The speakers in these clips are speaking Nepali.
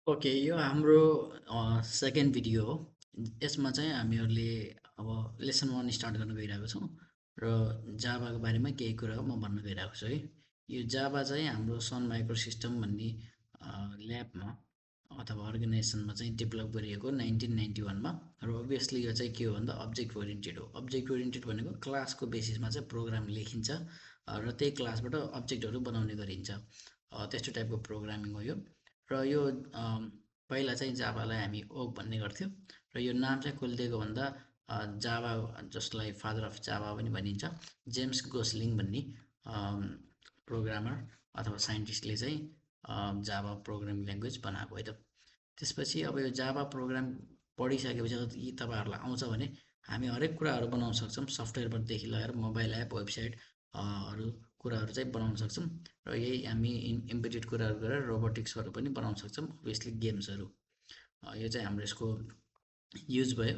ओके, यो हाम्रो सेकेन्ड भिडियो हो। यसमा चाहिँ हामीहरूले अब लेसन 1 स्टार्ट गर्न गइरहेको छौँ र जाभाको बारेमा केही कुरा म भन्न गइरहेको छु है। यो जाभा चाहिँ हाम्रो सन माइक्रो सिस्टम भन्ने ल्याबमा अथवा अर्गनाइजेसनमा चाहिँ डेभलप गरिएको 1991मा। र अभियसली यो चाहिँ के हो भन्दा अब्जेक्ट ओरिएन्टेड हो। अब्जेक्ट ओरिएन्टेड भनेको क्लासको बेसिसमा चाहिँ प्रोग्राम लेखिन्छ र त्यही क्लासबाट अब्जेक्टहरू बनाउने गरिन्छ। त्यस्तो टाइपको प्रोग्रामिङ हो यो। र यो पहिला चाहिँ जाभालाई हामी ओक भन्ने गर्थ्यौँ र यो नाम चाहिँ कसले दिएको भन्दा जाभा, जसलाई फादर अफ जाभा पनि भनिन्छ, जेम्स गोसलिङ भन्ने प्रोग्रामर अथवा साइन्टिस्टले चाहिँ जाभा प्रोग्रामिङ ल्याङ्ग्वेज बनाएको है त। त्यसपछि अब यो जाभा प्रोग्राम पढिसकेपछि यदि तपाईँहरूलाई आउँछ भने हामी हरेक कुराहरू बनाउन सक्छौँ। सफ्टवेयरदेखि लिएर मोबाइल एप, वेबसाइट अरू कुराहरू चाहिँ बनाउन सक्छौँ। र यही हामी इम्पेडेड कुराहरू गरेर रोबोटिक्सहरू पनि बनाउन सक्छौँ, अभियसली गेम्सहरू। यो चाहिँ हाम्रो यसको युज भयो।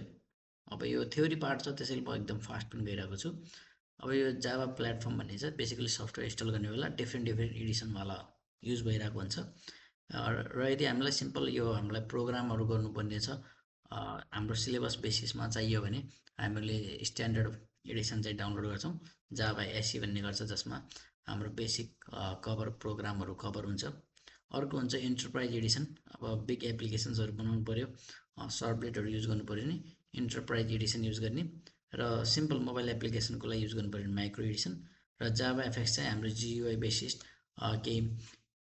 अब यो थ्योरी पार्ट छ, त्यसैले म एकदम फास्ट पनि गइरहेको छु। अब यो जाभा प्लेटफर्म भन्ने चाहिँ बेसिकली सफ्टवेयर इन्स्टल गर्ने बेला डिफ्रेन्ट डिफ्रेन्ट एडिसनवाला युज भइरहेको हुन्छ। र यदि हामीलाई सिम्पल यो हामीलाई प्रोग्रामहरू गर्नुपर्ने छ, हाम्रो सिलेबस बेसिसमा चाहियो भने हामीले स्ट्यान्डर्ड एडिसन चाहिँ डाउनलोड गर्छौँ। जाभा एसी भन्ने गर्छ, जसमा हाम्रो बेसिक कभर प्रोग्रामहरू कभर हुन्छ। अर्को हुन्छ इन्टरप्राइज एडिसन। अब बिग एप्लिकेसन्सहरू बनाउनु पऱ्यो, सर्भलेटहरू युज गर्नु पऱ्यो भने इन्टरप्राइज एडिसन युज गर्ने, र सिम्पल मोबाइल एप्लिकेसनको लागि युज गर्नु पऱ्यो भने माइक्रो एडिसन। र जाभा एफएक्स चाहिँ हाम्रो जियुआई बेसिस केही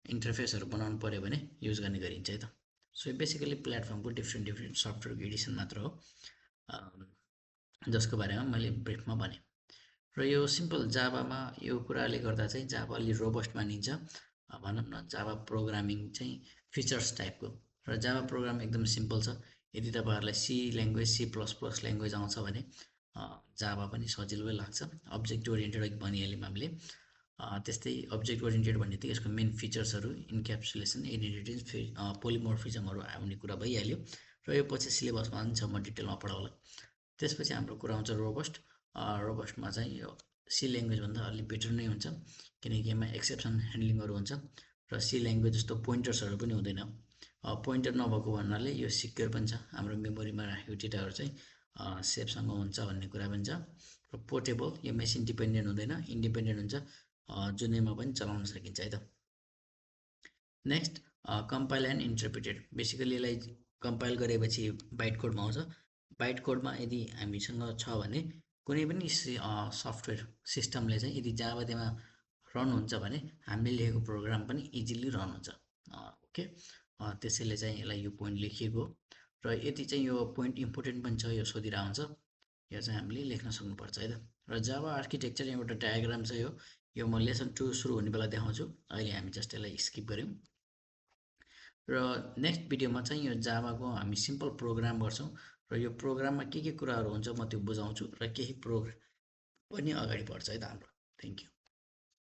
इन्टरफेसहरू बनाउनु पऱ्यो भने युज गर्ने गरिन्छ है त। सो यो बेसिकली प्लेटफर्मको डिफ्रेन्ट डिफ्रेन्ट सफ्टवेयरको एडिसन मात्र हो, जसको बारेमा मैले ब्रिफमा भनेँ। र यो सिम्पल जाभामा यो कुराले गर्दा चाहिँ जाभा अलि रोबस्ट मानिन्छ, भनौँ न जाभा प्रोग्रामिङ चाहिँ फिचर्स टाइपको। र जाभा प्रोग्राम एकदम सिम्पल छ। यदि तपाईँहरूलाई C language, C plus plus language आउँछ भने जाभा पनि सजिलै लाग्छ। अब्जेक्ट ओरिएन्टेड भनिहाल्यौँ हामीले। त्यस्तै अब्जेक्ट ओरिएन्टेड भन्ने त यसको मेन फिचर्सहरू इन्क्याप्सुलेसन, इन्हेरिटेन्स, पोलिमोर्फिजमहरू आउने कुरा भइहाल्यो। र यो पछि सिलेबसमा पनि छ, म डिटेलमा पढाउला। त्यसपछि हाम्रो कुरा आउँछ रोबस्ट। रोबस्टमा चाहिँ यो सी ल्याङ्ग्वेजभन्दा अलिक बेटर नै हुन्छ, किनकि यसमा एक्सेप्सन ह्यान्डलिङहरू हुन्छ र सी ल्याङ्ग्वेज जस्तो पोइन्टर्सहरू पनि हुँदैन। पोइन्टर नभएको भन्नाले यो सिक्योर पनि छ, हाम्रो मेमोरीमा राखेको डेटाहरू चाहिँ सेफसँग हुन्छ भन्ने कुरा पनि छ। र पोर्टेबल, यो मेसिन डिपेन्डेन्ट हुँदैन, इन्डिपेन्डेन्ट हुन्छ, जुनैमा पनि चलाउन सकिन्छ है त। Next, compile and interpreted. Basically यसलाई कम्पाइल गरेपछि बाइट कोडमा आउँछ। बाइट कोडमा यदि हामीसँग छ भने कुनै पनि सफ्टवेयर सिस्टमले चाहिँ यदि जाभा त्यहाँ रन हुन्छ भने हामीले लेखेको प्रोग्राम पनि इजिली रन हुन्छ। ओके, त्यसैले चाहिँ यसलाई यो पोइन्ट लेखिएको। र यति चाहिँ यो पोइन्ट इम्पोर्टेन्ट पनि छ, यो सोधिरहेको हुन्छ, यो चाहिँ हामीले लेख्न सक्नुपर्छ है त। र जाभा आर्किटेक्चर एउटा डायग्राम छ यो म लेसन 2 सुरु हुने बेला देखाउँछु। अहिले हामी जस्ट यसलाई स्किप गऱ्यौँ। र नेक्स्ट भिडियोमा चाहिँ यो जाभाको हामी सिम्पल प्रोग्राम गर्छौँ र यो प्रोग्राममा के कुराहरू हुन्छ म त्यो बुझाउँछु, र केही प्रोग्राम पनि अगाडि बढ्छ है त हाम्रो। Thank you.